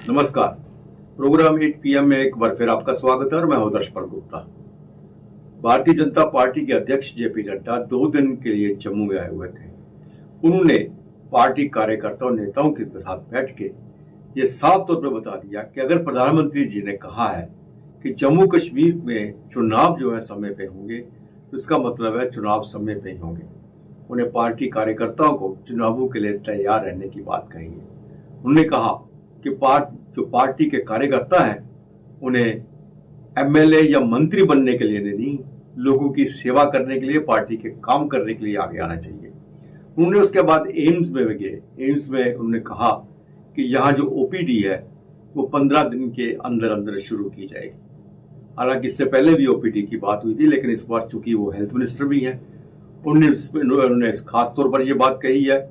नमस्कार। Programme 8 PM में एक बार फिर आपका स्वागत है और मैं हूं दर्शपल गुप्ता। भारतीय जनता पार्टी के अध्यक्ष जेपी नड्डा 2 दिन के लिए जम्मू में आए हुए थे। उन्होंने पार्टी कार्यकर्ताओं नेताओं के साथ बैठ के ये साफ तौर पर बता दिया कि अगर प्रधानमंत्री जी ने कहा है कि जम्मू कश्मीर में चुनाव जो है समय पे होंगे, तो इसका मतलब है चुनाव समय पे ही होंगे। उन्हें पार्टी कार्यकर्ताओं को चुनावों के लिए तैयार रहने की बात कही है। उन्होंने कहा कि जो पार्टी के कार्यकर्ता हैं उन्हें MLA या मंत्री बनने के लिए नहीं, लोगों की सेवा करने के लिए, पार्टी के काम करने के लिए आगे आना चाहिए। उन्होंने उसके बाद एम्स में गए। एम्स में उन्होंने कहा कि यहाँ जो OPD है वो 15 दिन के अंदर अंदर शुरू की जाएगी। हालांकि इससे पहले भी OPD की बात हुई थी, लेकिन इस बार चूंकि वो हेल्थ मिनिस्टर भी हैं, उन्होंने खास तौर पर ये बात कही है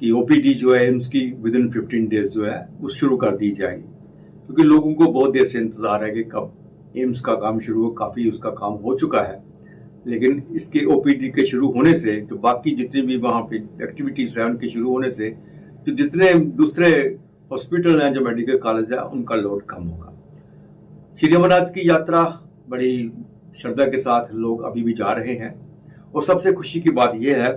कि OPD जो है एम्स की विदिन 15 डेज जो है वो शुरू कर दी जाएगी, क्योंकि लोगों को बहुत देर से इंतजार है कि कब एम्स का काम शुरू हो। काफ़ी उसका काम हो चुका है, लेकिन इसके OPD के शुरू होने से जो बाकी जितनी भी वहाँ पे एक्टिविटीज़ है उनके शुरू होने से जो जितने दूसरे हॉस्पिटल हैं, जो मेडिकल कॉलेज है, उनका लोड कम होगा। श्री अमरनाथ की यात्रा बड़ी श्रद्धा के साथ लोग अभी भी जा रहे हैं, और सबसे खुशी की बात यह है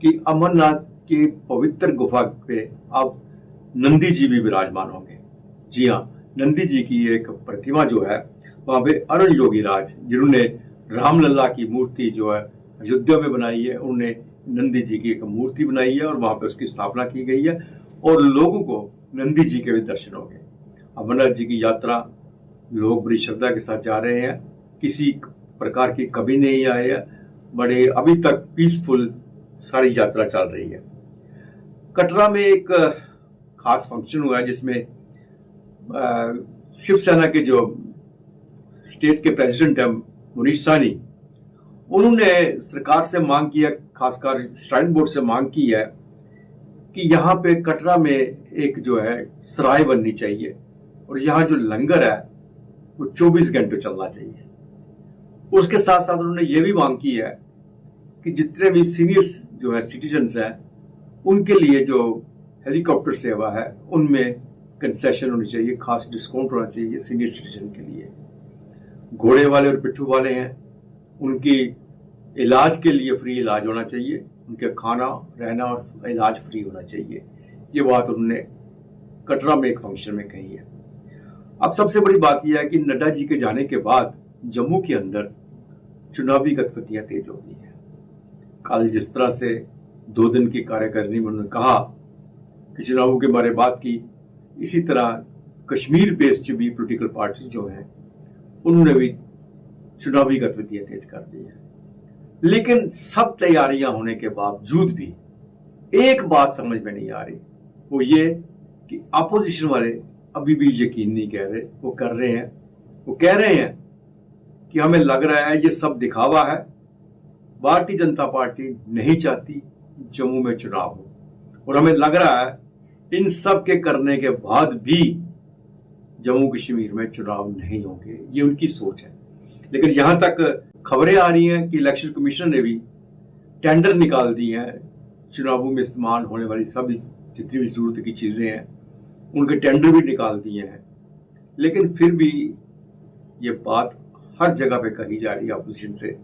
कि अमरनाथ की पवित्र गुफा पे अब नंदी जी भी विराजमान होंगे। जी हाँ, नंदी जी की एक प्रतिमा जो है वहाँ पे अरुण योगीराज, जिन्होंने रामलला की मूर्ति जो है अयोध्या में बनाई है, उन्होंने नंदी जी की एक मूर्ति बनाई है और वहाँ पे उसकी स्थापना की गई है, और लोगों को नंदी जी के भी दर्शन होंगे। अमरनाथ जी की यात्रा लोग बड़ी श्रद्धा के साथ जा रहे हैं, किसी प्रकार की कमी नहीं आई है, बड़े अभी तक पीसफुल सारी यात्रा चल रही है। कटरा में एक खास फंक्शन हुआ है जिसमें शिवसेना के जो स्टेट के प्रेसिडेंट है मुनीष सहनी, उन्होंने सरकार से मांग की है, खासकर श्राइन बोर्ड से मांग की है कि यहाँ पे कटरा में एक जो है सराय बननी चाहिए, और यहाँ जो लंगर है वो 24 घंटे चलना चाहिए। उसके साथ साथ उन्होंने ये भी मांग की है कि जितने भी सीनियर्स जो है सिटीजन्स हैं, उनके लिए जो हेलीकॉप्टर सेवा है उनमें कंसेशन होनी चाहिए, खास डिस्काउंट होना चाहिए सीनियर सिटीजन के लिए। घोड़े वाले और पिट्ठू वाले हैं, उनकी इलाज के लिए फ्री इलाज होना चाहिए, उनके खाना रहना और इलाज फ्री होना चाहिए। ये बात उन्होंने कटरा में एक फंक्शन में कही है। अब सबसे बड़ी बात यह है कि नड्डा जी के जाने के बाद जम्मू के अंदर चुनावी गतिविधियां तेज हो गई है। कल जिस तरह से 2 दिन की कार्यकारिणी में उन्होंने कहा कि चुनावों के बारे में बात की, इसी तरह कश्मीर बेस्ड भी पॉलिटिकल पार्टी जो हैं उन्होंने भी चुनावी गतिविधियां तेज कर दी है। लेकिन सब तैयारियां होने के बावजूद भी एक बात समझ में नहीं आ रही, वो ये कि अपोजिशन वाले अभी भी यकीन नहीं कर रहे, वो कर रहे हैं, वो कह रहे हैं कि हमें लग रहा है ये सब दिखावा है, भारतीय जनता पार्टी नहीं चाहती जम्मू में चुनाव हो, और हमें लग रहा है इन सब के करने के बाद भी जम्मू कश्मीर में चुनाव नहीं होंगे। ये उनकी सोच है। लेकिन यहां तक खबरें आ रही हैं कि इलेक्शन कमीशन ने भी टेंडर निकाल दी हैं, चुनावों में इस्तेमाल होने वाली सभी जितनी भी जरूरत की चीजें हैं उनके टेंडर भी निकाल दिए हैं। लेकिन फिर भी ये बात हर जगह पे कही जा रही है अपोजिशन से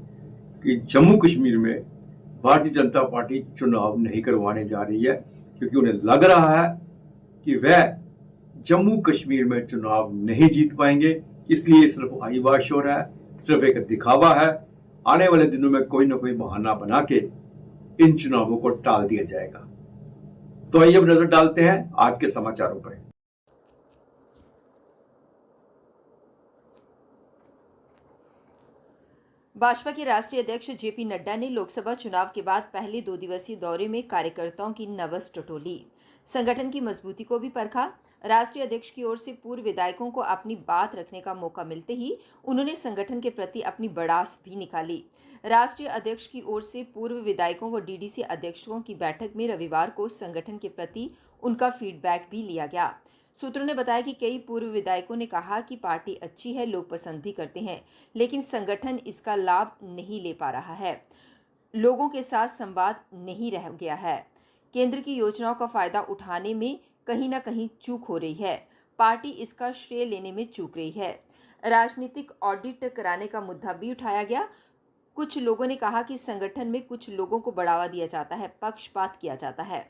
कि जम्मू कश्मीर में भारतीय जनता पार्टी चुनाव नहीं करवाने जा रही है, क्योंकि उन्हें लग रहा है कि वह जम्मू कश्मीर में चुनाव नहीं जीत पाएंगे। इसलिए सिर्फ आईवाश हो रहा है, सिर्फ एक दिखावा है। आने वाले दिनों में कोई ना कोई बहाना बना के इन चुनावों को टाल दिया जाएगा। तो आइए अब नजर डालते हैं आज के समाचारों पर। भाजपा के राष्ट्रीय अध्यक्ष जेपी नड्डा ने लोकसभा चुनाव के बाद पहले 2 दिवसीय दौरे में कार्यकर्ताओं की नवस टटोली, संगठन की मजबूती को भी परखा। राष्ट्रीय अध्यक्ष की ओर से पूर्व विधायकों को अपनी बात रखने का मौका मिलते ही उन्होंने संगठन के प्रति अपनी बड़ास भी निकाली। राष्ट्रीय अध्यक्ष की ओर से पूर्व विधायकों व DDC अध्यक्षों की बैठक में रविवार को संगठन के प्रति उनका फीडबैक भी लिया गया। सूत्रों ने बताया कि कई पूर्व विधायकों ने कहा कि पार्टी अच्छी है, लोग पसंद भी करते हैं, लेकिन संगठन इसका लाभ नहीं ले पा रहा है, लोगों के साथ संवाद नहीं रह गया है, केंद्र की योजनाओं का फायदा उठाने में कहीं ना कहीं चूक हो रही है। पार्टी इसका श्रेय लेने में चूक रही है। राजनीतिक ऑडिट कराने का मुद्दा भी उठाया गया। कुछ लोगों ने कहा कि संगठन में कुछ लोगों को बढ़ावा दिया जाता है, पक्षपात किया जाता है।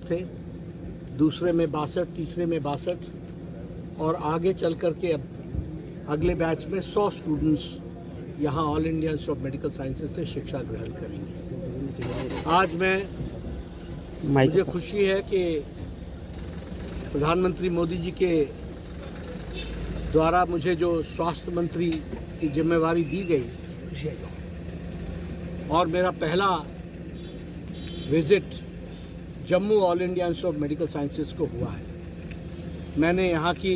थे दूसरे में 62, तीसरे में 62 और आगे चल करके अब अगले बैच में 100 स्टूडेंट्स यहाँ all India institute of medical sciences से शिक्षा ग्रहण करेंगे। आज मुझे खुशी है कि प्रधानमंत्री मोदी जी के द्वारा मुझे जो स्वास्थ्य मंत्री की जिम्मेवारी दी गई और मेरा पहला visit Jammu all India institute of medical sciences को हुआ है। मैंने यहाँ की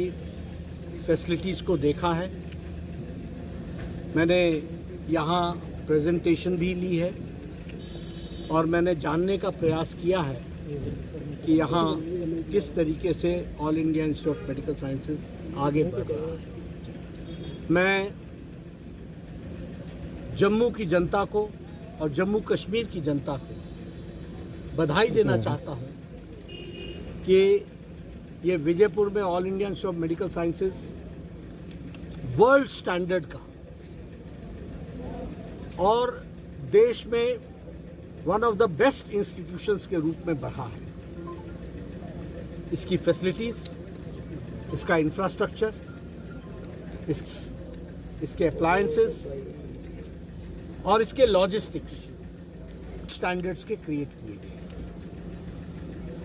फैसिलिटीज़ को देखा है, मैंने यहाँ प्रेजेंटेशन भी ली है और मैंने जानने का प्रयास किया है कि यहाँ किस तरीके से all India institute of medical sciences आगे बढ़ रहा है। मैं जम्मू की जनता को और जम्मू कश्मीर की जनता को बधाई देना चाहता हूँ कि ये विजयपुर में all India institute of medical sciences world standard का और देश में one of the best institutions के रूप में बढ़ा है। इसकी फैसिलिटीज, इसका इंफ्रास्ट्रक्चर, इसके अप्लायंसेस और इसके लॉजिस्टिक्स स्टैंडर्ड्स के क्रिएट किए गए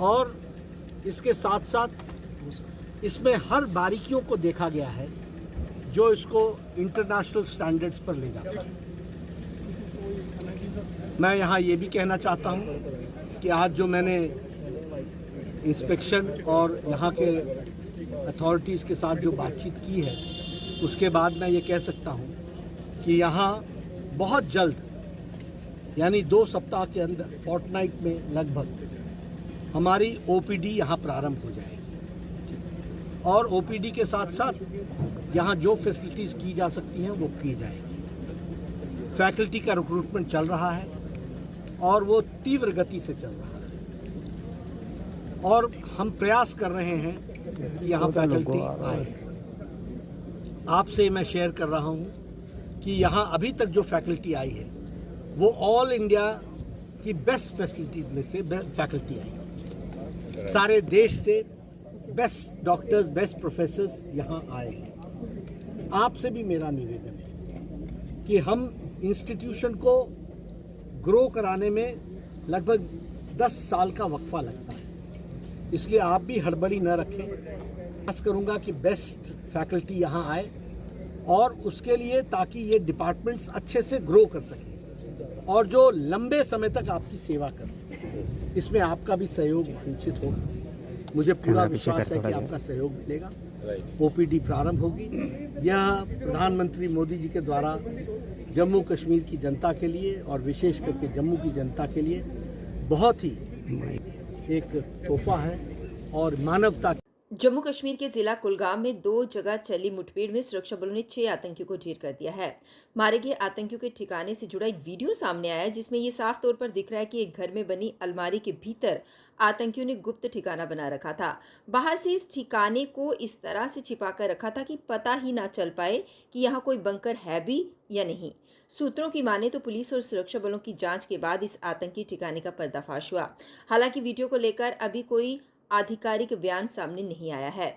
और इसके साथ साथ इसमें हर बारीकियों को देखा गया है जो इसको इंटरनेशनल स्टैंडर्ड्स पर ले जाता है। मैं यहाँ ये भी कहना चाहता हूँ कि आज जो मैंने इंस्पेक्शन और यहाँ के अथॉरिटीज़ के साथ जो बातचीत की है उसके बाद मैं ये कह सकता हूँ कि यहाँ बहुत जल्द यानी 2 सप्ताह के अंदर फोर्टनाइट में लगभग हमारी ओपीडी यहाँ प्रारंभ हो जाएगी और ओपीडी के साथ साथ यहाँ जो फैसिलिटीज़ की जा सकती हैं वो की जाएगी। फैकल्टी का रिक्रूटमेंट चल रहा है और वो तीव्र गति से चल रहा है और हम प्रयास कर रहे हैं कि यहाँ फैकल्टी आए। आपसे मैं शेयर कर रहा हूँ कि यहाँ अभी तक जो फैकल्टी आई है वो ऑल इंडिया की बेस्ट फैसिलिटीज़ में से फैकल्टी आई है। सारे देश से बेस्ट डॉक्टर्स, बेस्ट प्रोफेसर्स यहाँ आए हैं। आपसे भी मेरा निवेदन है कि हम इंस्टीट्यूशन को ग्रो कराने में लगभग 10 साल का वक्फा लगता है, इसलिए आप भी हड़बड़ी न रखें। प्रयास करूँगा कि बेस्ट फैकल्टी यहाँ आए और उसके लिए ताकि ये डिपार्टमेंट्स अच्छे से ग्रो कर सकें और जो लंबे समय तक आपकी सेवा कर सकें। इसमें आपका भी सहयोग वांछित होगा। मुझे पूरा विश्वास है कि आपका सहयोग मिलेगा। ओपीडी प्रारंभ होगी। यह प्रधानमंत्री मोदी जी के द्वारा जम्मू कश्मीर की जनता के लिए और विशेष करके जम्मू की जनता के लिए बहुत ही एक तोहफा है और मानवता। जम्मू कश्मीर के जिला कुलगाम में 2 जगह चली मुठभेड़ में सुरक्षा बलों ने 6 आतंकियों को ढेर कर दिया है। मारे गए आतंकियों के ठिकाने से जुड़ा एक वीडियो सामने आया है जिसमें ये साफ तौर पर दिख रहा है कि एक घर में बनी अलमारी के भीतर आतंकियों ने गुप्त ठिकाना बना रखा था। बाहर से इस ठिकाने को इस तरह से छिपाकर रखा था कि पता ही ना चल पाए कि यहाँ कोई बंकर है भी या नहीं। सूत्रों की माने तो पुलिस और सुरक्षा बलों की जांच के बाद इस आतंकी ठिकाने का पर्दाफाश हुआ। हालांकि वीडियो को लेकर अभी कोई आधिकारिक बयान सामने नहीं आया है।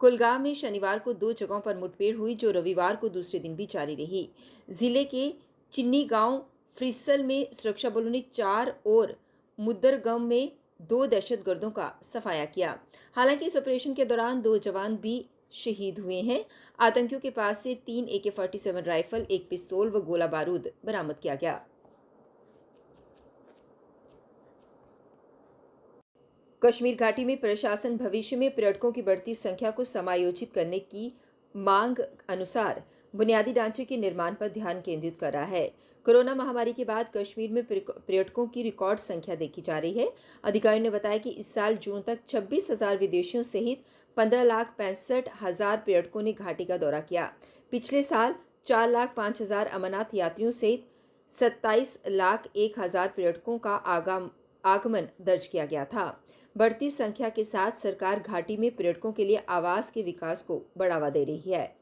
कुलगाम में शनिवार को 2 जगहों पर मुठभेड़ हुई जो रविवार को दूसरे दिन भी जारी रही। जिले के चिन्नी गांव फ्रिसल में सुरक्षा बलों ने 4 और मुद्दरगम में 2 दहशतगर्दों का सफाया किया। हालांकि इस ऑपरेशन के दौरान 2 जवान भी शहीद हुए हैं। आतंकियों के पास से 3 AK-47 राइफल, 1 पिस्तौल व गोला बारूद बरामद किया गया। कश्मीर घाटी में प्रशासन भविष्य में पर्यटकों की बढ़ती संख्या को समायोजित करने की मांग अनुसार बुनियादी ढांचे के निर्माण पर ध्यान केंद्रित कर रहा है। कोरोना महामारी के बाद कश्मीर में पर्यटकों की रिकॉर्ड संख्या देखी जा रही है। अधिकारियों ने बताया कि इस साल जून तक 26,000 विदेशियों सहित 15,65,000 पर्यटकों ने घाटी का दौरा किया। पिछले साल 4,05,000 अमरनाथ यात्रियों सहित 27,01,000 पर्यटकों का आगमन दर्ज किया गया था। बढ़ती संख्या के साथ सरकार घाटी में पर्यटकों के लिए आवास के विकास को बढ़ावा दे रही है।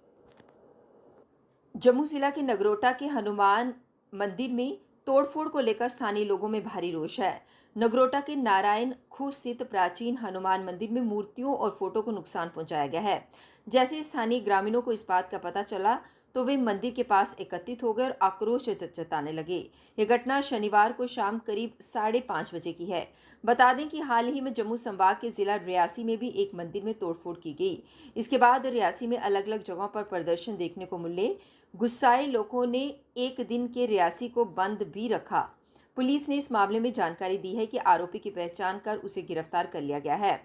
जम्मू जिला के नगरोटा के हनुमान मंदिर में तोड़फोड़ को लेकर स्थानीय लोगों में भारी रोष है। नगरोटा के नारायण खू स्थित प्राचीन हनुमान मंदिर में मूर्तियों और फोटो को नुकसान पहुंचाया गया है। जैसे स्थानीय ग्रामीणों को इस बात का पता चला तो वे मंदिर के पास एकत्रित हो गए और आक्रोश जताने लगे। ये घटना शनिवार को शाम करीब 5:30 बजे की है। बता दें कि हाल ही में जम्मू संभाग के जिला रियासी में भी एक मंदिर में तोड़फोड़ की गई। इसके बाद रियासी में अलग अलग जगहों पर प्रदर्शन देखने को मिले। गुस्साए लोगों ने एक दिन के रियासी को बंद भी रखा। पुलिस ने इस मामले में जानकारी दी है कि आरोपी की पहचान कर उसे गिरफ्तार कर लिया गया है।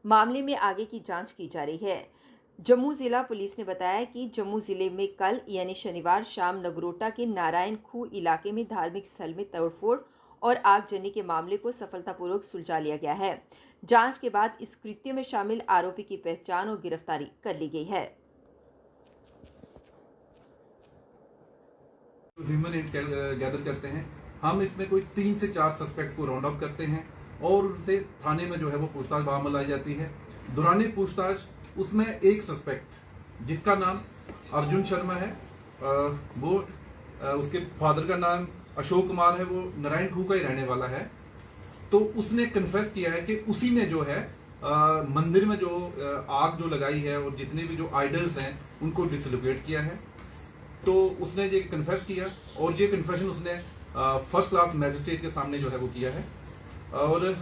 मामले में आगे की जांच की जा रही है। जम्मू जिला पुलिस ने बताया कि जम्मू जिले में कल यानी शनिवार शाम नगरोटा के नारायण खू इलाके में धार्मिक स्थल में तोड़फोड़ और आगजनी के मामले को सफलतापूर्वक सुलझा लिया गया है। जांच के बाद इस कृत्य में शामिल आरोपी की पहचान और गिरफ्तारी कर ली गई है। ह्यूमन एड गैदर करते हैं हम, इसमें कोई 3 से 4 सस्पेक्ट को राउंड अप करते हैं और उनसे थाने में जो है वो पूछताछ बामल लाई जाती है। दौरान पूछताछ उसमें एक सस्पेक्ट जिसका नाम अर्जुन शर्मा है, उसके फादर का नाम अशोक कुमार है, वो नारायण खू का ही रहने वाला है। तो उसने कन्फेस किया है कि उसी ने जो है मंदिर में जो आग जो लगाई है और जितने भी जो आइडल्स हैं उनको डिसलोकेट किया है। तो उसने ये कन्फेस किया और ये कन्फेशन उसने फर्स्ट क्लास मैजिस्ट्रेट के सामने जो है वो किया है। और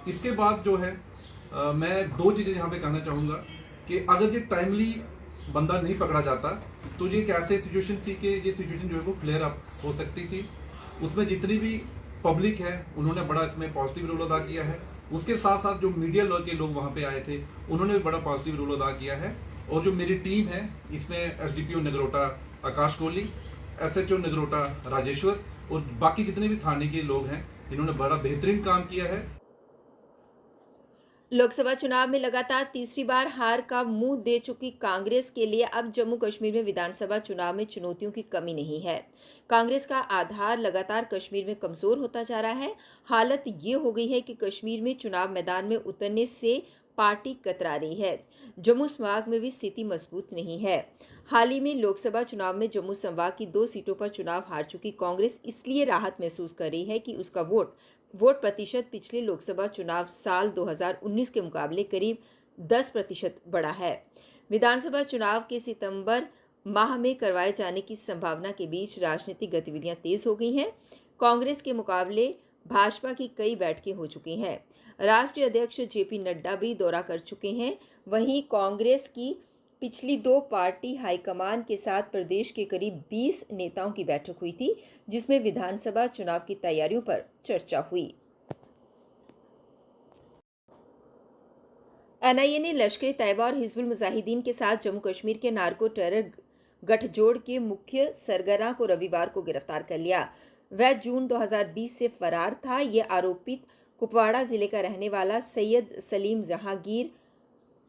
इसके बाद जो है मैं 2 चीजें यहाँ पे कहना चाहूंगा कि अगर ये टाइमली बंदा नहीं पकड़ा जाता तो ये कैसे सिचुएशन थी कि ये सिचुएशन जो है वो फ्लेयर अप हो सकती थी। उसमें जितनी भी पब्लिक है उन्होंने बड़ा इसमें पॉजिटिव रोल अदा किया है। उसके साथ साथ जो मीडिया के लोग वहां पे आए थे उन्होंने भी बड़ा पॉजिटिव रोल अदा किया है। और जो मेरी टीम है इसमें एसडीपीओ नगरोटा आकाश कोहली, एसएचओ नगरोटा राजेश्वर और बाकी जितने भी थाने के लोग हैं इन्होंने बड़ा बेहतरीन काम किया है। लोकसभा चुनाव में लगातार तीसरी बार हार का मुंह दे चुकी कांग्रेस के लिए अब जम्मू कश्मीर में विधानसभा चुनाव में चुनौतियों की कमी नहीं है। कांग्रेस का आधार लगातार कश्मीर में कमजोर होता जा रहा है। हालत ये हो गई है कि कश्मीर में चुनाव मैदान में उतरने से पार्टी कतरा रही है। जम्मू संभाग में भी स्थिति मजबूत नहीं है। हाल ही में लोकसभा चुनाव में जम्मू संभाग की 2 सीटों पर चुनाव हार चुकी कांग्रेस इसलिए राहत महसूस कर रही है कि उसका वोट प्रतिशत पिछले लोकसभा चुनाव साल 2019 के मुकाबले करीब 10% बढ़ा है। विधानसभा चुनाव के सितंबर माह में करवाए जाने की संभावना के बीच राजनीतिक गतिविधियां तेज हो गई हैं। कांग्रेस के मुकाबले भाजपा की कई बैठकें हो चुकी हैं। राष्ट्रीय अध्यक्ष जेपी नड्डा भी दौरा कर चुके हैं। वहीं कांग्रेस की पिछली 2 पार्टी हाईकमान के साथ प्रदेश के करीब 20 नेताओं की बैठक हुई थी, जिसमें विधानसभा चुनाव की तैयारियों पर चर्चा हुई। एनआईए ने लश्कर तैयबा और हिजबुल मुजाहिदीन के साथ जम्मू कश्मीर के नार्को टेरर गठजोड़ के मुख्य सरगना को रविवार को गिरफ्तार कर लिया। वह जून 2020 से फरार था। ये आरोपित कुपवाड़ा जिले का रहने वाला सैयद सलीम जहांगीर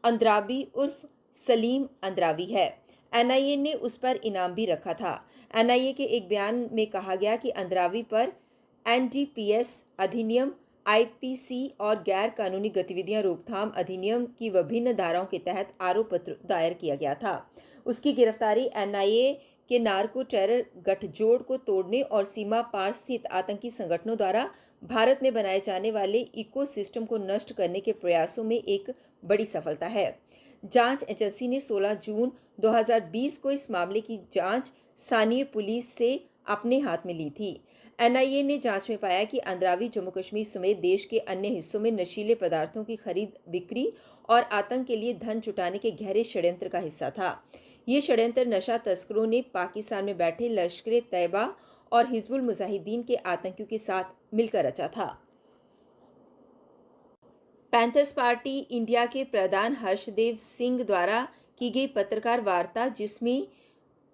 अंद्राबी उर्फ सलीम अंद्रावी है। एनआईए ने उस पर इनाम भी रखा था। एनआईए के एक बयान में कहा गया कि अंद्रावी पर एनडीपीएस अधिनियम, आईपीसी और गैर कानूनी गतिविधियां रोकथाम अधिनियम की विभिन्न धाराओं के तहत आरोप पत्र दायर किया गया था। उसकी गिरफ्तारी एनआईए के नार्को टेरर गठजोड़ को तोड़ने और सीमा पार स्थित आतंकी संगठनों द्वारा भारत में बनाए जाने वाले इकोसिस्टम को नष्ट करने के प्रयासों में एक बड़ी सफलता है। जांच एजेंसी ने 16 जून 2020 को इस मामले की जांच स्थानीय पुलिस से अपने हाथ में ली थी। एनआईए ने जांच में पाया कि अंद्रावी जम्मू कश्मीर समेत देश के अन्य हिस्सों में नशीले पदार्थों की खरीद बिक्री और आतंक के लिए धन जुटाने के गहरे षड्यंत्र का हिस्सा था। ये षड्यंत्र नशा तस्करों ने पाकिस्तान में बैठे लश्कर तैयबा और हिजबुल मुजाहिदीन के आतंकियों के साथ मिलकर रचा था। पैंथर्स पार्टी इंडिया के प्रधान हर्षदेव सिंह द्वारा की गई पत्रकार वार्ता, जिसमें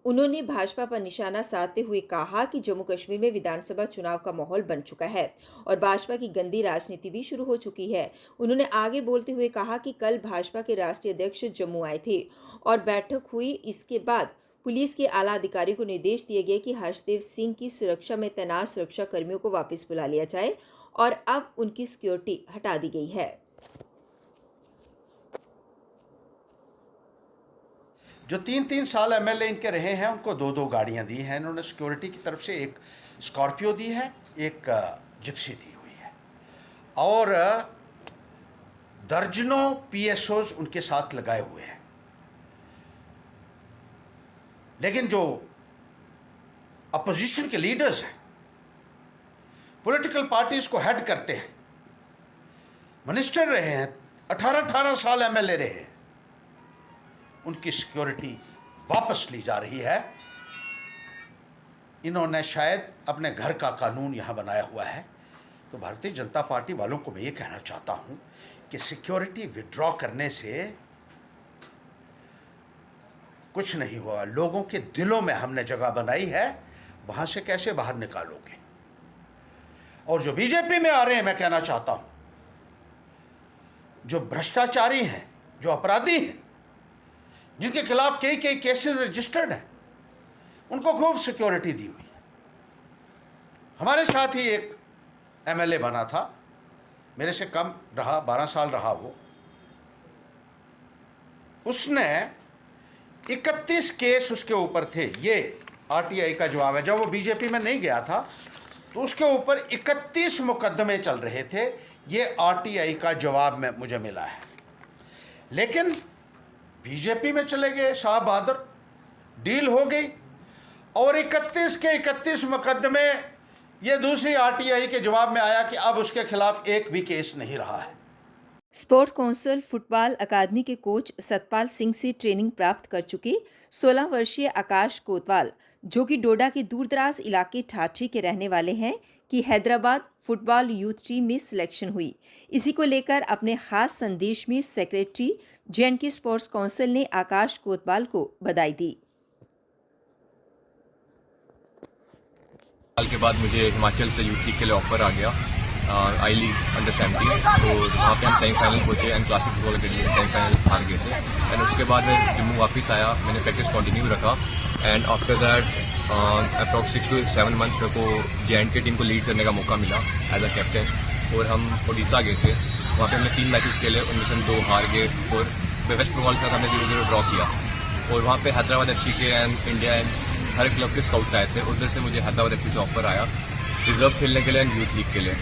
उन्होंने भाजपा पर निशाना साधते हुए कहा कि जम्मू कश्मीर में विधानसभा चुनाव का माहौल बन चुका है और भाजपा की गंदी राजनीति भी शुरू हो चुकी है। उन्होंने आगे बोलते हुए कहा कि कल भाजपा के राष्ट्रीय अध्यक्ष जम्मू आए थे और बैठक हुई। इसके बाद पुलिस के आला अधिकारियों को निर्देश दिए गए कि हर्षदेव सिंह की सुरक्षा में तैनात सुरक्षा कर्मियों को वापस बुला लिया जाए और अब उनकी सिक्योरिटी हटा दी गई है। जो 3-3 साल एमएलए इनके रहे हैं उनको 2-2 गाड़ियां दी हैं इन्होंने सिक्योरिटी की तरफ से। एक स्कॉर्पियो दी है, एक जिप्सी दी हुई है और दर्जनों पीएसओज उनके साथ लगाए हुए हैं। लेकिन जो अपोजिशन के लीडर्स हैं, पॉलिटिकल पार्टीज को हेड करते हैं, मिनिस्टर रहे हैं, 18-18 साल एमएलए रहे हैं, उनकी सिक्योरिटी वापस ली जा रही है। इन्होंने शायद अपने घर का कानून यहां बनाया हुआ है। तो भारतीय जनता पार्टी वालों को मैं ये कहना चाहता हूं कि सिक्योरिटी विड्रॉ करने से कुछ नहीं हुआ। लोगों के दिलों में हमने जगह बनाई है, वहां से कैसे बाहर निकालोगे? और जो बीजेपी में आ रहे हैं, मैं कहना चाहता हूं, जो भ्रष्टाचारी हैं, जो अपराधी हैं, जिनके खिलाफ कई केसेस रजिस्टर्ड हैं, उनको खूब सिक्योरिटी दी हुई है। हमारे साथ ही एक एमएलए बना था, मेरे से कम रहा, 12 साल रहा वो। उसने 31 केस उसके ऊपर थे। ये आरटीआई का जवाब है। जब वो बीजेपी में नहीं गया था तो उसके ऊपर 31 मुकदमे चल रहे थे। ये आरटीआई का जवाब में मुझे मिला है। लेकिन बीजेपी में चले गए, शाह बहादुर, डील हो गई और 31 के 31 मुकदमे ये दूसरी आरटीआई के जवाब में आया कि अब उसके खिलाफ एक भी केस नहीं रहा है। स्पोर्ट काउंसिल फुटबॉल अकादमी के कोच सतपाल सिंह से ट्रेनिंग प्राप्त कर चुके 16 वर्षीय आकाश कोतवाल, जो कि डोडा के दूरदराज इलाके ठाठी के रहने वाले हैं, कि हैदराबाद फुटबॉल यूथ टीम में सिलेक्शन हुई। इसी को लेकर अपने खास संदेश में सेक्रेटरी जेएनके स्पोर्ट्स काउंसिल ने आकाश कोतवाल को बधाई दी। साल के बाद मुझे हिमाचल से यूथ लीग के लिए ऑफर आ गया, आई लीग अंडर 17। तो वहाँ पे हम सेमीफाइनल पहुंचे एंड क्लासिक फुटबॉल अकेडमी में सेमीफाइनल हार गए थे। एंड उसके बाद मैं जम्मू वापस आया, मैंने प्रैक्टिस कंटिन्यू रखा and after that approx 6 to 7 months मेरे को जेएनके टीम को लीड करने का मौका मिला एज अ कैप्टन। और हम ओडिशा गए थे, वहाँ पे हमने 3 मैचेस खेले, उनमें से 2 हार गए और वेस्ट बंगाल के साथ हमने 0-0 ड्रॉ किया। और वहाँ पे हैदराबाद एफसी के and India and her club के स्काउट्स आए थे। उधर से मुझे हैदराबाद एफसी से ऑफर आया रिजर्व खेलने के लिए एंड यूथ लीग के लिए।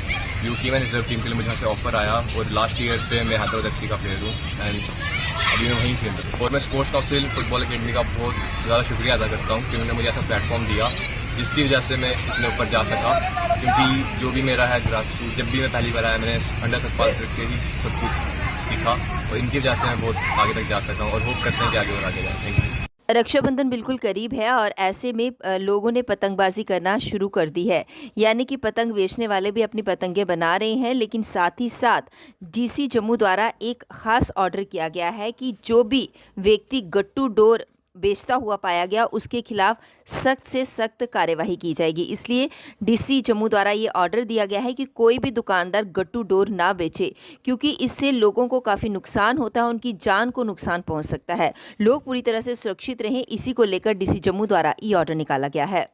Youth team and reserve team के लिए मुझे यहाँ से ऑफर आया और लास्ट ईयर से मैं हैदराबाद एफसी का प्लेयर हूँ एंड अभी मैं वहीं खेल रहा हूँ। और मैं स्पोर्ट्स काउंसिल फुटबॉल अकेडमी का बहुत ज़्यादा शुक्रिया अदा करता हूँ कि उन्होंने मुझे ऐसा प्लेटफॉर्म दिया जिसकी वजह से मैं इतने ऊपर जा सका। क्योंकि जो भी मेरा है ग्रास रूट, जब भी मैं पहली बार आया मैंने अंडर 17 से के ही सब कुछ सीखा और इनकी वजह से मैं बहुत आगे तक जा सका हूँ और होप करते हैं कि आगे और आगे जाए। Thank you. रक्षाबंधन बिल्कुल करीब है और ऐसे में लोगों ने पतंगबाजी करना शुरू कर दी है, यानी कि पतंग बेचने वाले भी अपनी पतंगें बना रहे हैं। लेकिन साथ ही साथ डीसी जम्मू द्वारा एक खास ऑर्डर किया गया है कि जो भी व्यक्ति गट्टू डोर बेचता हुआ पाया गया उसके खिलाफ सख्त से सख्त कार्यवाही की जाएगी। इसलिए डीसी जम्मू द्वारा ये ऑर्डर दिया गया है कि कोई भी दुकानदार गट्टू डोर ना बेचे, क्योंकि इससे लोगों को काफ़ी नुकसान होता है, उनकी जान को नुकसान पहुंच सकता है। लोग पूरी तरह से सुरक्षित रहें, इसी को लेकर डीसी जम्मू द्वारा ये ऑर्डर निकाला गया है।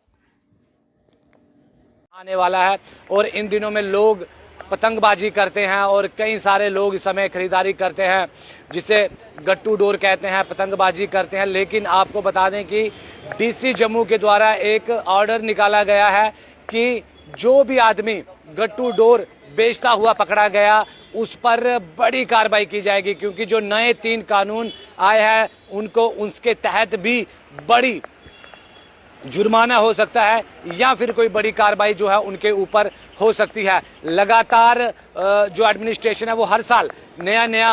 आने वाला है और इन दिनों में लोग पतंगबाजी करते हैं और कई सारे लोग इस समय खरीदारी करते हैं, जिसे गट्टू डोर कहते हैं, पतंगबाजी करते हैं। लेकिन आपको बता दें कि डीसी जम्मू के द्वारा एक ऑर्डर निकाला गया है कि जो भी आदमी गट्टू डोर बेचता हुआ पकड़ा गया उस पर बड़ी कार्रवाई की जाएगी, क्योंकि जो नए 3 कानून आए हैं उनको उसके तहत भी बड़ी जुर्माना हो सकता है या फिर कोई बड़ी कार्रवाई जो है उनके ऊपर हो सकती है। लगातार जो एडमिनिस्ट्रेशन है वो हर साल नया नया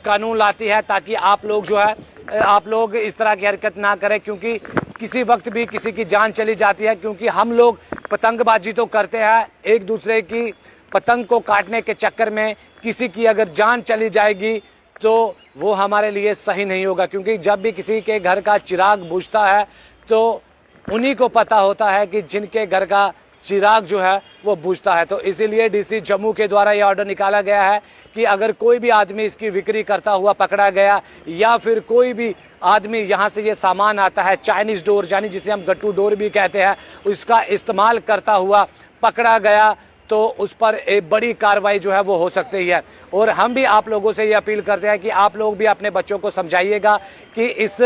कानून लाती है ताकि आप लोग जो है आप लोग इस तरह की हरकत ना करें, क्योंकि किसी वक्त भी किसी की जान चली जाती है। क्योंकि हम लोग पतंगबाजी तो करते हैं, एक दूसरे की पतंग को काटने के चक्कर में किसी की अगर जान चली जाएगी तो वो हमारे लिए सही नहीं होगा। क्योंकि जब भी किसी के घर का चिराग बुझता है तो उन्हीं को पता होता है कि जिनके घर का चिराग जो है वो बुझता है। तो इसीलिए डीसी जम्मू के द्वारा ये ऑर्डर निकाला गया है कि अगर कोई भी आदमी इसकी बिक्री करता हुआ पकड़ा गया या फिर कोई भी आदमी यहाँ से ये सामान आता है, चाइनीज डोर यानी जिसे हम गट्टू डोर भी कहते हैं, उसका इस्तेमाल करता हुआ पकड़ा गया तो उस पर एक बड़ी कार्रवाई जो है वो हो सकती है। और हम भी आप लोगों से ये अपील करते हैं कि आप लोग भी अपने बच्चों को समझाइएगा कि इस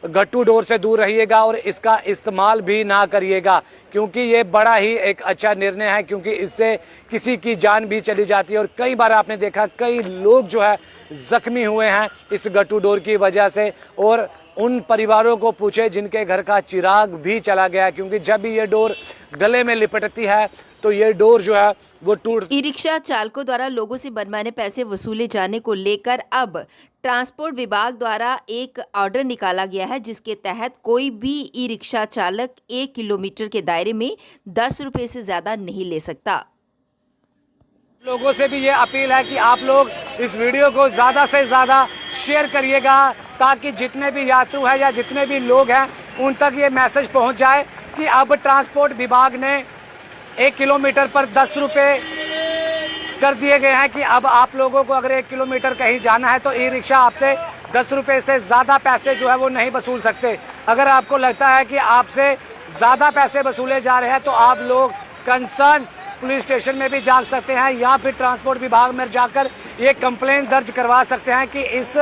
गट्टू डोर से दूर रहिएगा और इसका इस्तेमाल भी ना करिएगा, क्योंकि ये बड़ा ही एक अच्छा निर्णय है, क्योंकि इससे किसी की जान भी चली जाती है। और कई बार आपने देखा कई लोग जो है जख्मी हुए हैं इस गट्टू डोर की वजह से। और उन परिवारों को पूछे जिनके घर का चिराग भी चला गया, क्योंकि जब भी ये डोर गले में लिपटती है तो ये डोर जो है वो टूट। ई रिक्शा चालकों द्वारा लोगों से मनमाने पैसे वसूले जाने को लेकर अब ट्रांसपोर्ट विभाग द्वारा एक ऑर्डर निकाला गया है, जिसके तहत कोई भी ई रिक्शा चालक 1 किलोमीटर के दायरे में 10 रुपये से ज्यादा नहीं ले सकता। लोगों से भी ये अपील है कि आप लोग इस वीडियो को ज़्यादा से ज़्यादा शेयर करिएगा, ताकि जितने भी यात्रु हैं या जितने भी लोग हैं उन तक ये मैसेज पहुंच जाए कि अब ट्रांसपोर्ट विभाग ने 1 किलोमीटर पर 10 रुपये कर दिए गए हैं कि अब आप लोगों को अगर 1 किलोमीटर कहीं जाना है तो ई रिक्शा आपसे 10 रुपये से ज़्यादा पैसे जो है वो नहीं वसूल सकते। अगर आपको लगता है कि आपसे ज़्यादा पैसे वसूले जा रहे हैं तो आप लोग कंसर्न पुलिस स्टेशन में भी जा सकते हैं या फिर ट्रांसपोर्ट विभाग में जाकर ये कंप्लेंट दर्ज करवा सकते हैं कि इस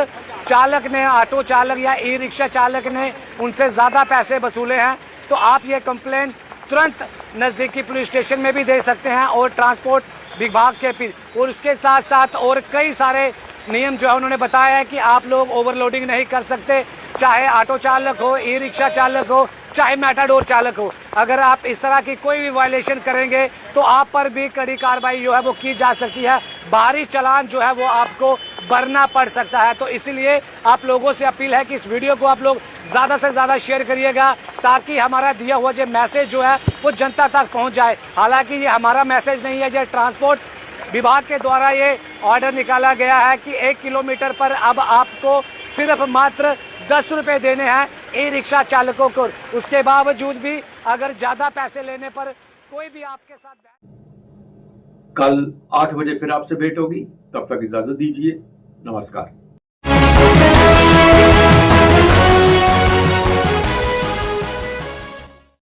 चालक ने, ऑटो चालक या ई रिक्शा चालक ने उनसे ज़्यादा पैसे वसूले हैं। तो आप ये कंप्लेंट तुरंत नज़दीकी पुलिस स्टेशन में भी दे सकते हैं और ट्रांसपोर्ट विभाग के भी। और उसके साथ साथ और कई सारे नियम जो है उन्होंने बताया है कि आप लोग ओवरलोडिंग नहीं कर सकते, चाहे ऑटो चालक हो, ई रिक्शा चालक हो, चाहे मैटाडोर चालक हो। अगर आप इस तरह की कोई भी वायलेशन करेंगे तो आप पर भी कड़ी कार्रवाई जो है वो की जा सकती है, भारी चालान जो है वो आपको भरना पड़ सकता है। तो इसीलिए आप लोगों से अपील है कि इस वीडियो को आप लोग ज़्यादा से ज़्यादा शेयर करिएगा, ताकि हमारा दिया हुआ जो मैसेज जो है वो जनता तक पहुँच जाए। हालांकि ये हमारा मैसेज नहीं है, जो ट्रांसपोर्ट विभाग के द्वारा ये ऑर्डर निकाला गया है कि 1 किलोमीटर पर अब आपको सिर्फ मात्र 10 रुपये देने हैं ई रिक्शा चालकों को। उसके बावजूद भी अगर ज़्यादा पैसे लेने पर कोई भी आपके साथ। कल 8 बजे फिर आपसे भेंट होगी, तब तक इजाजत दीजिए। नमस्कार।